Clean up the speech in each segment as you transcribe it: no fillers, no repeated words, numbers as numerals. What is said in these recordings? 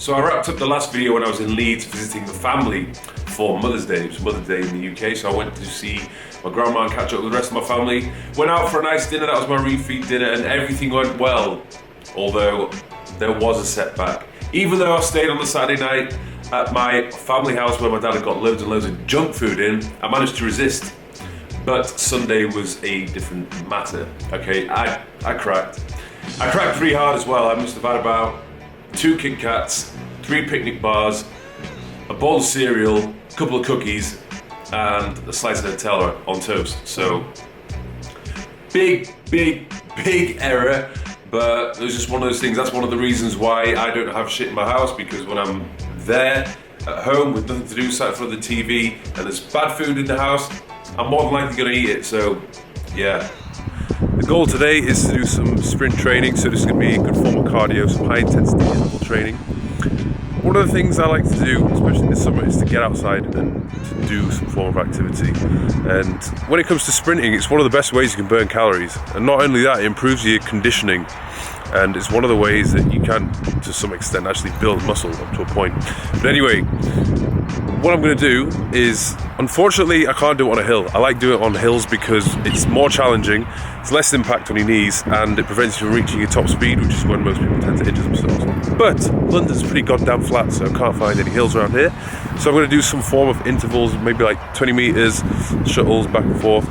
So I wrapped up the last video when I was in Leeds visiting the family for Mother's Day. It was Mother's Day in the UK, so I went to see my grandma and catch up with the rest of my family. Went out for a nice dinner, that was my refeed dinner, and everything went well. Although there was a setback. Even though I stayed on the Saturday night at my family house where my dad had got loads and loads of junk food in, I managed to resist. But Sunday was a different matter. Okay, I cracked. I cracked pretty hard as well. I must have had about 2 Kit Kats, 3 picnic bars, a bowl of cereal, a couple of cookies, and a slice of Nutella on toast. So, big error, but it was just one of those things. That's one of the reasons why I don't have shit in my house, because when I'm there at home with nothing to do, sat in front of the TV, and there's bad food in the house, I'm more than likely gonna eat it, so yeah. The goal today is to do some sprint training, so this is going to be a good form of cardio, some high intensity interval training. One of the things I like to do, especially in the summer, is to get outside and to do some form of activity. And when it comes to sprinting, it's one of the best ways you can burn calories. And not only that, it improves your conditioning. And it's one of the ways that you can, to some extent, actually build muscle up to a point. But anyway, what I'm going to do is, unfortunately, I can't do it on a hill. I like doing it on hills because it's more challenging, it's less impact on your knees, and it prevents you from reaching your top speed, which is when most people tend to injure themselves. But London's pretty goddamn flat, so I can't find any hills around here. So I'm going to do some form of intervals, maybe like 20 meters, shuttles back and forth,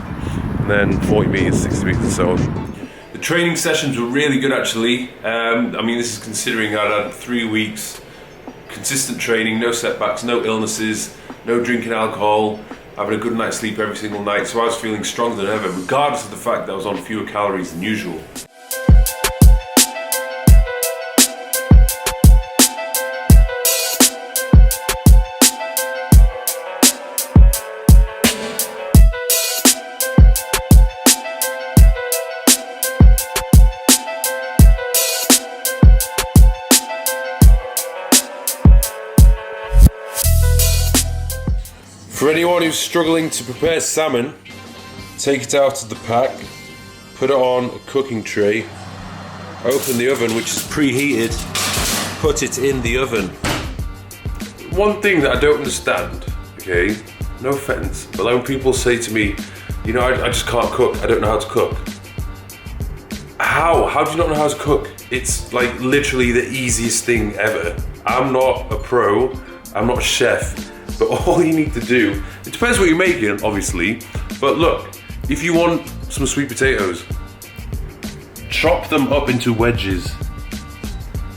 and then 40 meters, 60 meters, and so on. The training sessions were really good, actually. I mean, this is considering I'd had 3 weeks consistent training, no setbacks, no illnesses, no drinking alcohol, having a good night's sleep every single night, so I was feeling stronger than ever, regardless of the fact that I was on fewer calories than usual. For anyone who's struggling to prepare salmon, take it out of the pack, put it on a cooking tray, open the oven, which is preheated, put it in the oven. One thing that I don't understand, okay, no offense, but when people say to me, you know, I just can't cook, I don't know how to cook. How do you not know how to cook? It's like literally the easiest thing ever. I'm not a pro, I'm not a chef. But all you need to do, it depends what you're making, obviously, but look, if you want some sweet potatoes, chop them up into wedges,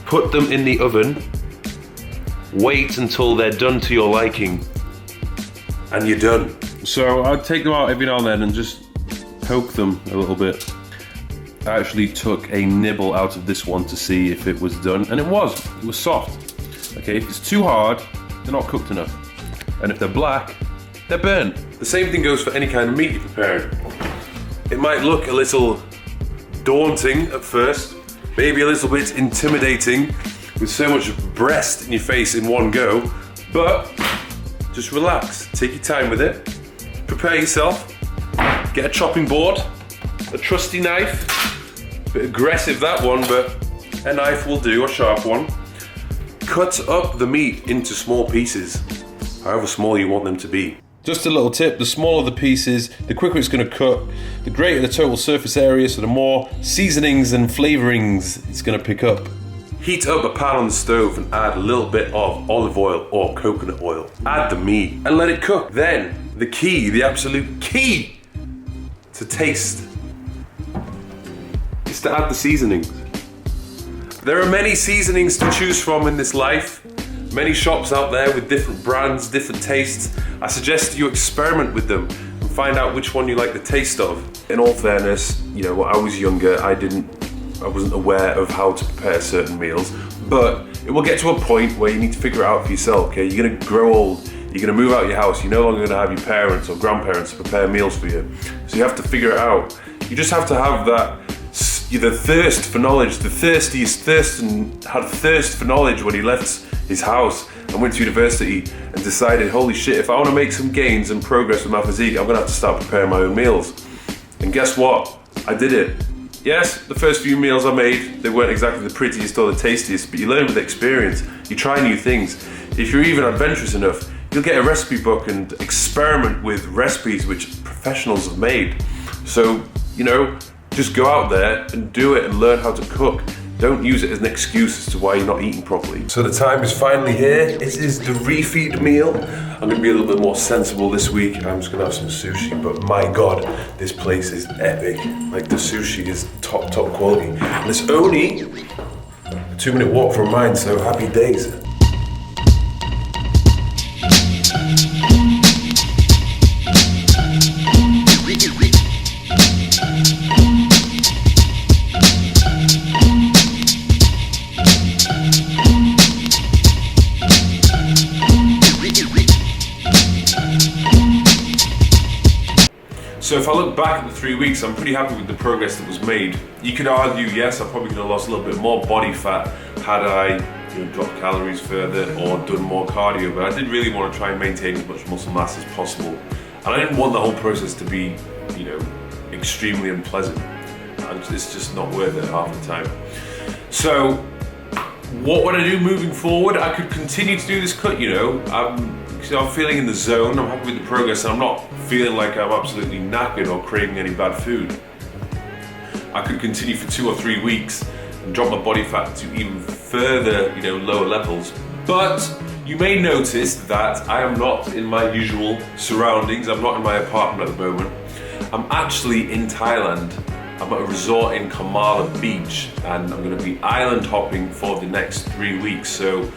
put them in the oven, wait until they're done to your liking, and you're done. So I'd take them out every now and then and just poke them a little bit. I actually took a nibble out of this one to see if it was done, and it was soft. Okay, if it's too hard, they're not cooked enough. And if they're black, they're burnt. The same thing goes for any kind of meat you're preparing. It might look a little daunting at first, maybe a little bit intimidating with so much breast in your face in one go, but just relax, take your time with it, prepare yourself, get a chopping board, a trusty knife, a bit aggressive that one, but a knife will do, a sharp one. Cut up the meat into small pieces, however small you want them to be. Just a little tip, the smaller the pieces, the quicker it's going to cook, the greater the total surface area, so the more seasonings and flavorings it's going to pick up. Heat up a pan on the stove and add a little bit of olive oil or coconut oil. Add the meat and let it cook. Then, the key, the absolute key to taste is to add the seasonings. There are many seasonings to choose from in this life. Many shops out there with different brands, different tastes. I suggest you experiment with them and find out which one you like the taste of. In all fairness, you know, when I was younger, I wasn't aware of how to prepare certain meals, but it will get to a point where you need to figure it out for yourself, okay? You're gonna grow old, you're gonna move out of your house, you're no longer gonna have your parents or grandparents to prepare meals for you. So you have to figure it out. You just have to have that, the thirst for knowledge. The thirstiest Thurston had a thirst for knowledge when he left his house and went to university and decided, holy shit, if I want to make some gains and progress with my physique, I'm gonna have to start preparing my own meals. And guess what? I did it. Yes, the first few meals I made, they weren't exactly the prettiest or the tastiest, but you learn with experience. You try new things. If you're even adventurous enough, you'll get a recipe book and experiment with recipes which professionals have made. So, you know, just go out there and do it and learn how to cook. Don't use it as an excuse as to why you're not eating properly. So the time is finally here. It is the refeed meal. I'm gonna be a little bit more sensible this week. I'm just gonna have some sushi, but my God, this place is epic. Like the sushi is top quality. And it's only a 2-minute walk from mine, so happy days. So if I look back at the 3 weeks, I'm pretty happy with the progress that was made. You could argue, yes, I probably could have lost a little bit more body fat had I dropped calories further or done more cardio, but I did really want to try and maintain as much muscle mass as possible. And I didn't want the whole process to be, extremely unpleasant. It's just not worth it half the time. So what would I do moving forward? I could continue to do this cut, I'm feeling in the zone, I'm happy with the progress, and I'm not feeling like I'm absolutely knackered or craving any bad food. I could continue for 2 or 3 weeks and drop my body fat to even further, lower levels. But you may notice that I am not in my usual surroundings. I'm not in my apartment at the moment. I'm actually in Thailand. I'm at a resort in Kamala Beach, and I'm going to be island hopping for the next 3 weeks. So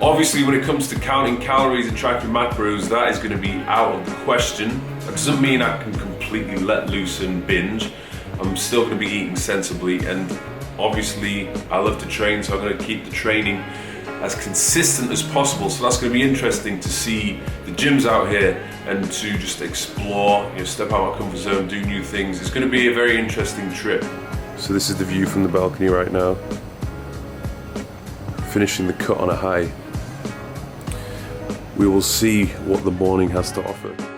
obviously when it comes to counting calories and tracking macros, that is going to be out of the question. That doesn't mean I can completely let loose and binge. I'm still going to be eating sensibly, and obviously I love to train, so I'm going to keep the training as consistent as possible. So that's going to be interesting to see the gyms out here and to just explore, step out of my comfort zone, do new things. It's going to be a very interesting trip. So this is the view from the balcony right now. Finishing the cut on a high. We will see what the morning has to offer.